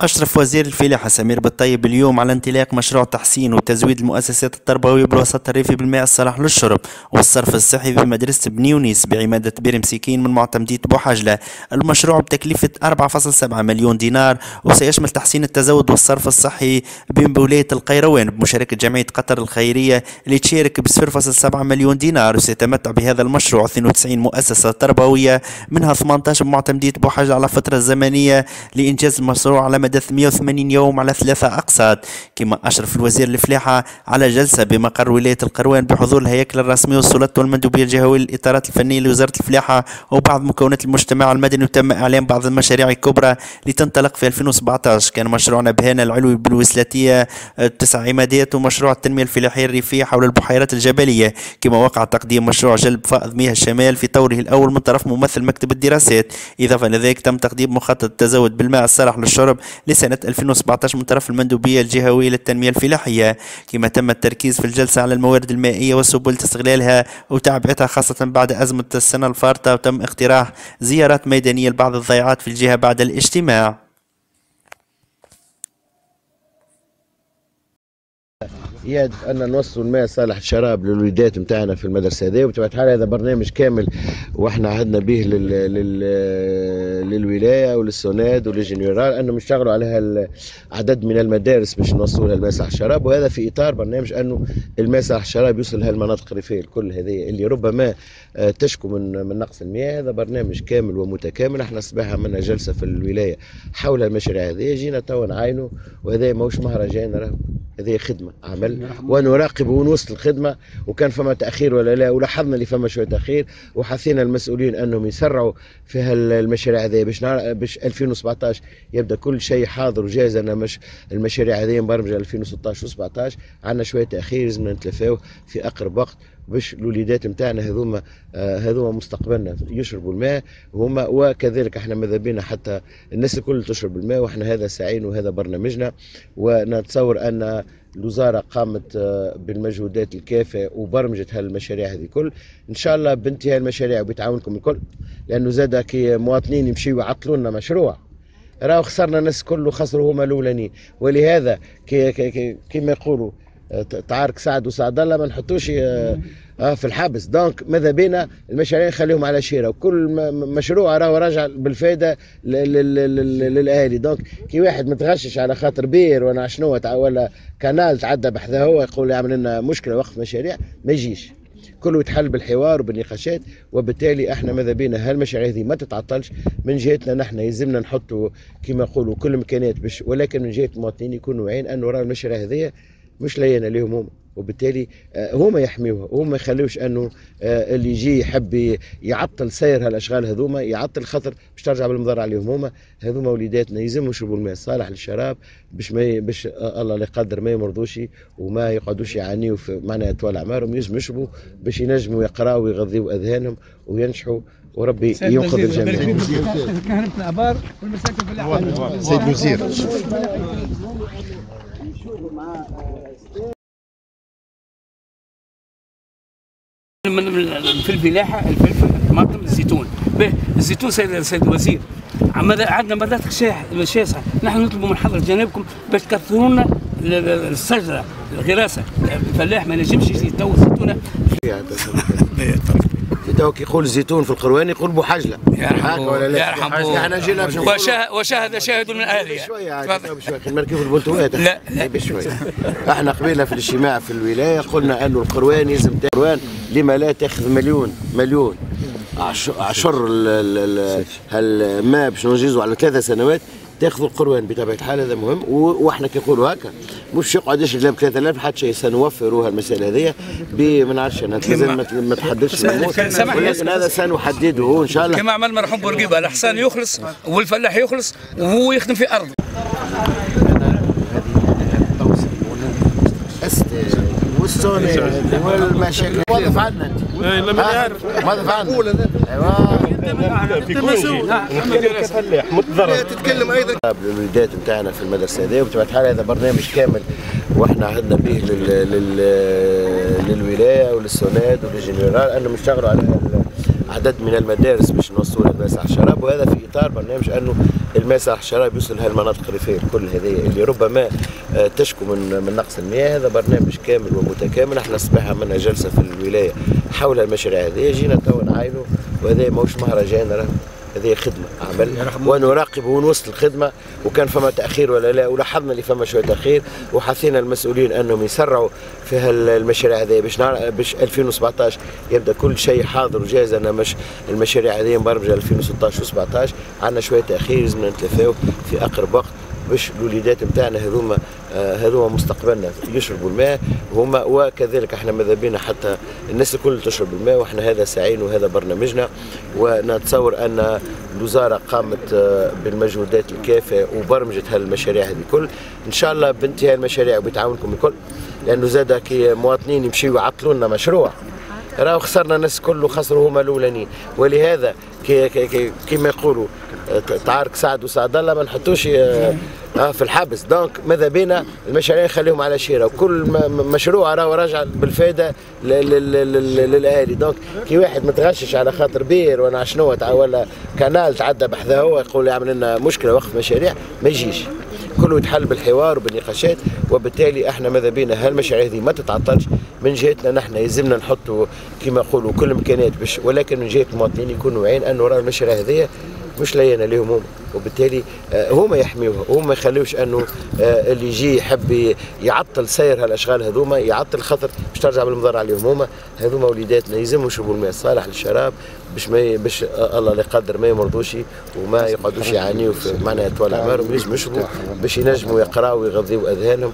أشرف وزير الفلاحة سمير بالطيب اليوم على انطلاق مشروع تحسين وتزويد المؤسسات التربوية بالوسط الريفي بالماء الصالح للشرب والصرف الصحي في مدرسة بني يونس بعمادة بير مسكين من معتمدية بوحجلة. المشروع بتكلفة 4.7 مليون دينار وسيشمل تحسين التزود والصرف الصحي بولاية القيروان بمشاركة جمعية قطر الخيرية اللي تشارك ب 0.7 مليون دينار. وسيتمتع بهذا المشروع 92 مؤسسة تربوية منها 18 بمعتمدية بوحجلة على فترة زمنية لإنجاز المشروع على مدى 180 يوم على 3 أقساط. كما أشرف الوزير الفلاحة على جلسة بمقر ولاية القيروان بحضور الهياكل الرسمية والسلطات والمندوبية الجهوية للإطارات الفنية لوزارة الفلاحة وبعض مكونات المجتمع المدني. وتم إعلان بعض المشاريع الكبرى لتنطلق في 2017. كان مشروعنا بهانة العلوي بالوسلاتية 9 عمادات ومشروع التنمية الفلاحية الريفية حول البحيرات الجبلية. كما وقع تقديم مشروع جلب فائض مياه الشمال في طوره الأول من طرف ممثل مكتب الدراسات. إضافة لذلك تم تقديم مخطط التزود بالماء الصالح للشرب لسنة 2017 من طرف المندوبية الجهوية للتنمية الفلاحية. كما تم التركيز في الجلسة على الموارد المائية وسبل استغلالها وتعبئتها خاصة بعد أزمة السنة الفارطة. وتم اقتراح زيارات ميدانية لبعض الضيعات في الجهة بعد الاجتماع. يد أن نوصل الماء صالح الشراب للوليدات نتاعنا في المدرسة هذه. وبطبيعة الحال هذا برنامج كامل واحنا عهدنا به للولاية وللسوناد وللجنرال أنهم يشتغلوا على عدد من المدارس باش نوصلوا الماء صالح الشراب. وهذا في إطار برنامج أنه الماء صالح الشراب يوصل لهالمناطق الريفية الكل هذه اللي ربما تشكو من نقص المياه. هذا برنامج كامل ومتكامل. احنا صباح عملنا جلسة في الولاية حول المشاريع هذه، جينا توا نعاينوا. وهذا ماهوش مهرجان، راهو هذه خدمة عمل ونراقب ونوصل الخدمة. وكان فما تأخير ولا لا، ولاحظنا اللي فما شوية تأخير وحثينا المسؤولين أنهم يسرعوا في هالمشاريع هذه باش 2017 يبدأ كل شيء حاضر وجاهز. أنا مش المشاريع هذه مبرمجة 2016 و17 عندنا شوية تأخير لازمنا نتلافاوه في أقرب وقت باش الوليدات نتاعنا هذوما مستقبلنا يشربوا الماء هما. وكذلك احنا ماذا بينا حتى الناس الكل تشرب الماء، واحنا هذا ساعين وهذا برنامجنا. ونتصور ان الوزاره قامت بالمجهودات الكافيه وبرمجت هالمشاريع هذه كل. ان شاء الله بانتهاء المشاريع وبتعاونكم الكل، لانه زاد كي مواطنين يمشيوا يعطلوا لنا مشروع راهو خسرنا الناس كله، خسروا هما الاولانيين. ولهذا كما يقولوا تعارك سعد وسعد الله ما نحطوش في الحبس. دونك ماذا بينا المشاريع نخليهم على شيره، وكل مشروع راهو راجع بالفائده للاهالي. دونك كي واحد متغشش على خاطر بير وانا شنو ولا كانال تعدى بحذا هو يقول يعمل لنا مشكله وقف مشاريع، ما يجيش. كله يتحل بالحوار وبالنقاشات. وبالتالي احنا ماذا بينا هالمشاريع هذه ما تتعطلش. من جهتنا نحن يلزمنا نحطوا كما نقولوا كل الامكانيات باش، ولكن من جهه المواطنين يكونوا واعيين انه راه المشاريع هذه مش لينا ليهم هم، وبالتالي هما يحميوها وهم ما يخليوش انه اللي يجي يحب يعطل سير هالاشغال هذوما يعطل، خطر باش ترجع بالمضر عليهم هما. هذوما وليداتنا يلزمهم يشربوا الماء الصالح للشراب باش الله لا يقدر ما يمرضوش وما يقعدوش يعانيوا في معناها طوال اعمارهم. يلزموا يشربوا باش ينجموا يقراوا ويغذيوا اذهانهم وينجحوا، وربي ينقذ الجميع. كهنة الابار والمساكن في الاحوال. سيد الوزير في الفلاحه الفلفل الطماطم الزيتون. الزيتون سيد الوزير عندنا مرات شاسعه. نحن نطلب من حضره جنابكم باش تكثروا لنا الشجره الغراسه. الفلاح ما ينجمش يتو الزيتونه. توك يقول الزيتون في القروان يقول بوحجله. هكا ولا لا؟ يرحم احنا جينا وشاهد شاهد من اهلها. شويه بشويه نركبوا البنتوات. لا بشويه. احنا قبيله في الاجتماع في الولايه قلنا انه القروان يلزم القروان لما لا تاخذ مليون عشر الماء باش ننجزوا على 3 سنوات تاخذوا القروان بطبيعه الحال. هذا مهم. واحنا كي نقولوا هكا مش يقعد يشري 3000 حتى شيء. سنوفروا المساله هذه ما نعرفش انا لازم ما تحددش الامور، ولكن هذا سنحدده ان شاء الله. كما عمل مرحوم بورقيبه الحصان يخلص والفلاح يخلص وهو يخدم في ارضه. والسوني والمشاكل موظف عندنا انت. لا ماني عارف موظف عندنا. ايوا في كفلاح متضرر. تتكلم ايضا الوليدات نتاعنا في المدرسه هذه. وبطبيعه الحال هذا برنامج كامل واحنا عهدنا به للولايه وللسوناد وللجنرال انهم يشتغلوا على عدد من المدارس باش نوصلوا الماء الشراب، وهذا في اطار برنامج انه الماء الشراب يوصل لهالمناطق الريفيه الكل هذه اللي ربما تشكو من نقص المياه. هذا برنامج كامل ومتكامل. احنا الصباح عملنا جلسه في الولايه حول المشاريع هذه، جينا تو نعاينوا، وهذا ماهوش مهرجان، هذه خدمه عمل ونراقب ونوصل الخدمه، وكان فما تاخير ولا لا، ولاحظنا اللي فما شويه تاخير، وحثينا المسؤولين انهم يسرعوا في هالمشاريع هذه باش 2017 يبدا كل شيء حاضر وجاهز. انا مش المشاريع هذه مبرمجه 2016 و17، عندنا شويه تاخير لازمنا نتلافاو في اقرب وقت باش الوليدات نتاعنا هذوما مستقبلنا يشربوا الماء هما، وكذلك احنا ماذا بينا حتى الناس الكل تشرب الماء، واحنا هذا ساعين وهذا برنامجنا. ونتصور ان الوزاره قامت بالمجهودات الكافيه وبرمجت هالمشاريع هذه الكل. ان شاء الله بانتهاء المشاريع وبتعاونكم الكل، لانه زاد كي مواطنين يمشيوا يعطلوا لنا مشروع راهو خسرنا الناس كله، خسروا هما الاولانيين. ولهذا كما يقولوا تعارك سعد وسعد الله ما نحطوش في الحبس. دونك ماذا بينا المشاريع نخليهم على شيره، وكل مشروع راهو راجع بالفائده للاهالي. دونك كي واحد متغشش على خاطر بير ولا شنو ولا كانال تعدى بحذاه هو يقول يعمل لنا مشكله وقف مشاريع، ما يجيش، كله يتحل بالحوار وبالنقاشات. وبالتالي احنا ماذا بينا هالمشاريع هذه ما تتعطلش. من جهتنا نحن يلزمنا نحطوا كما نقولوا كل الامكانيات باش، ولكن من جهه المواطنين يكونوا واعيين انه راه المشاريع هذه مش لينا لهم هم، وبالتالي هما يحميوها، وهم ما يخليوش انه اللي يجي يحب يعطل سير هالاشغال هذوما يعطل، خاطر باش ترجع بالمضر عليهم. هذوما وليداتنا يلزموا يشربوا الماء الصالح للشراب باش الله لا يقدر ما يمرضوش وما يقعدوش يعانيوا في معناها طوال عمرهم، ينجموا يشربوا باش ينجموا يقراوا ويغذيوا اذهانهم.